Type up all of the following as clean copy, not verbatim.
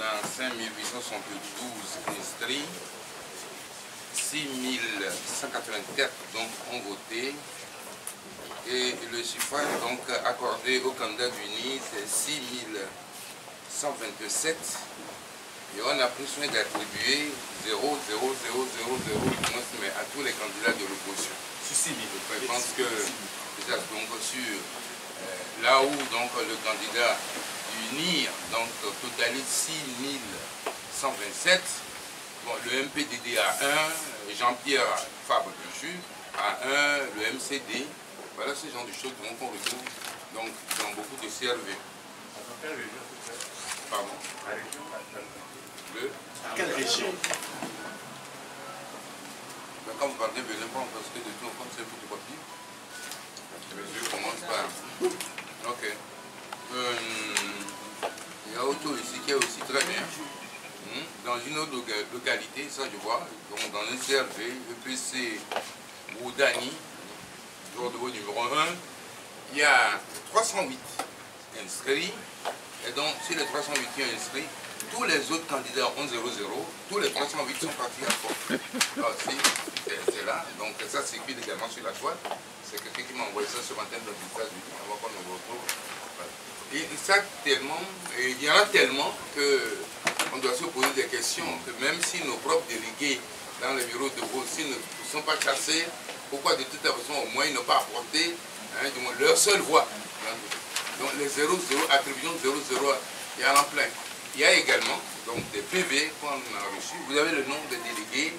a 5872 inscrits, 6184 donc ont voté et le suffrage donc accordé au candidat d'UNI c'est 6127 et on a pris soin d'attribuer 0,00000 mais à tous les candidats de l'opposition. Je pense que déjà donc sur là où donc le candidat d'UNIR donc totalise 6127. Bon, le MPDD a 1, Jean-Pierre Fabre a 1, le MCD, voilà ce genre de choses qu'on retrouve donc, dans beaucoup de CRV. Pardon? Quelle région? Quand vous parlez, venez prendre parce que de tout compte c'est photocopie. Je commence par. Ok. Il y a Auto ici qui est aussi très bien. Dans une autre localité, ça je vois, donc dans un CRV, EPC Woudani, jour de vote numéro 1, il y a 308 inscrits, et donc sur les 308 qui ont inscrit, tous les autres candidats ont 0,0, tous les 308 sont partis à fond. Alors si, c'est là, donc ça circule également sur la toile, c'est quelqu'un qui m'a envoyé ça ce matin dans le message, avant qu'on nous retrouve. Et ça tellement, et il y en a tellement que on doit se poser des questions, que même si nos propres délégués dans les bureaux de vote, s'ils ne sont pas chassés, pourquoi de toute façon au moins ils n'ont pas apporté leur seule voix. Donc les 0,0, attribution 0,0, il y en a plein. Il y a également donc, des PV qu'on a reçus. Vous avez le nombre de délégués,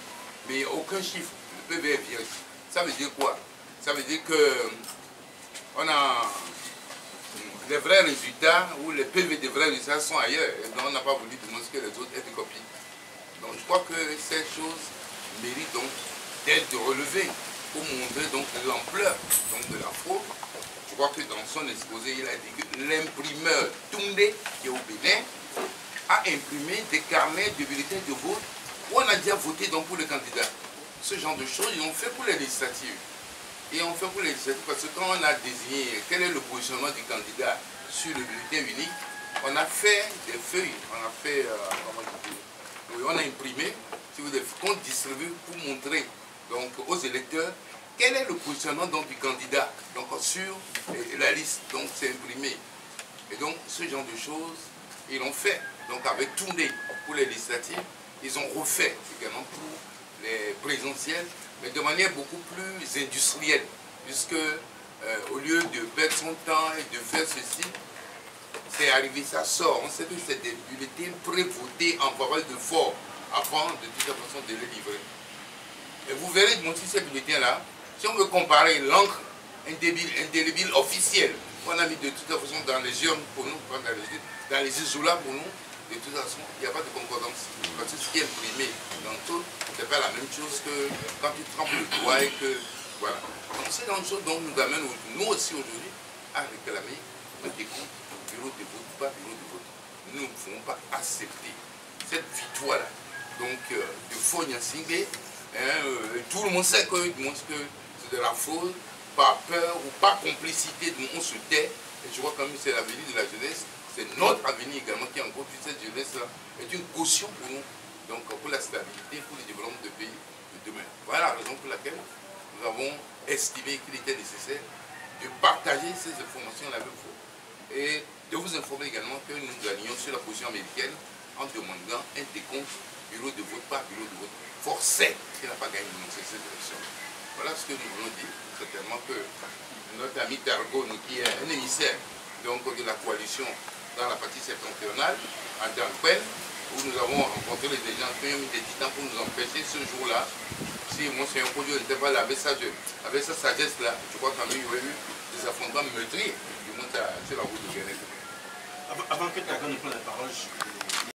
mais il n'y a aucun chiffre. Le PV est vierge. Ça veut dire quoi? Ça veut dire que on a les vrais résultats ou les PV des vrais résultats sont ailleurs. Et donc on n'a pas voulu démontrer que les autres aient des copies. Donc je crois que ces choses méritent donc d'être relevées pour montrer donc l'ampleur de la fraude. Je crois que dans son exposé, il a dit que l'imprimeur Toundé, qui est au Bénin, a imprimé des carnets de bulletins de vote où on a déjà voté donc pour le candidat. Ce genre de choses, ils ont fait pour les législatives. Et on fait pour les législatives parce que quand on a désigné quel est le positionnement du candidat sur le bulletin unique, on a fait des feuilles, on a fait, on a imprimé, si vous voulez, qu'on distribue pour montrer donc, aux électeurs quel est le positionnement donc, du candidat donc, sur la liste. Donc c'est imprimé. Et donc ce genre de choses, ils l'ont fait. Donc avec Toundé pour les législatives, ils ont refait également pour les présidentielles, mais de manière beaucoup plus industrielle, puisque au lieu de perdre son temps et de faire ceci, c'est arrivé, ça sort. On sait que c'est des bulletins pré-votés en parole de fort avant de toute façon de les livrer. Et vous verrez sur ces bulletins-là, si on veut comparer l'encre indélébile officielle qu'on a mis de toute façon dans les urnes pour nous, dans les isoulas pour nous, de toute façon, il n'y a pas de concordance. Parce que ce qui est imprimé dans tout, ce n'est pas la même chose que quand tu trempes le doigt et que. Voilà. Donc c'est dans une chose dont nous amène, nous aussi aujourd'hui, à réclamer un décompte, bureau de vote, pas bureau de vote. Nous ne pouvons pas accepter cette victoire-là. Donc, de Fogna Singé, tout le monde sait que c'est de la fraude, par peur ou par complicité, on se tait. Et je crois quand même que c'est l'avenir de la jeunesse. C'est notre avenir également qui est en cause. Cette jeunesse-là est une caution pour nous, donc pour la stabilité, pour le développement du pays de demain. Voilà la raison pour laquelle nous avons estimé qu'il était nécessaire de partager ces informations la même fois. Et de vous informer également que nous gagnons sur la position américaine en demandant un décompte bureau de vote par bureau de vote forcé qui n'a pas gagné dans cette élection. Voilà ce que nous voulons dire. Certainement que notre ami Targo, qui est un émissaire donc, de la coalition dans la partie septentrionale, à Dankwen, où nous avons rencontré les gens qui ont mis des titans pour nous empêcher ce jour-là. Si Monseigneur Kodjo n'était pas là avec sa sagesse-là, je crois quand même qu'il y aurait eu des affrontements meurtriers. Du moins, c'est la route de bien-être. Avant que Targo ne prenne la parole,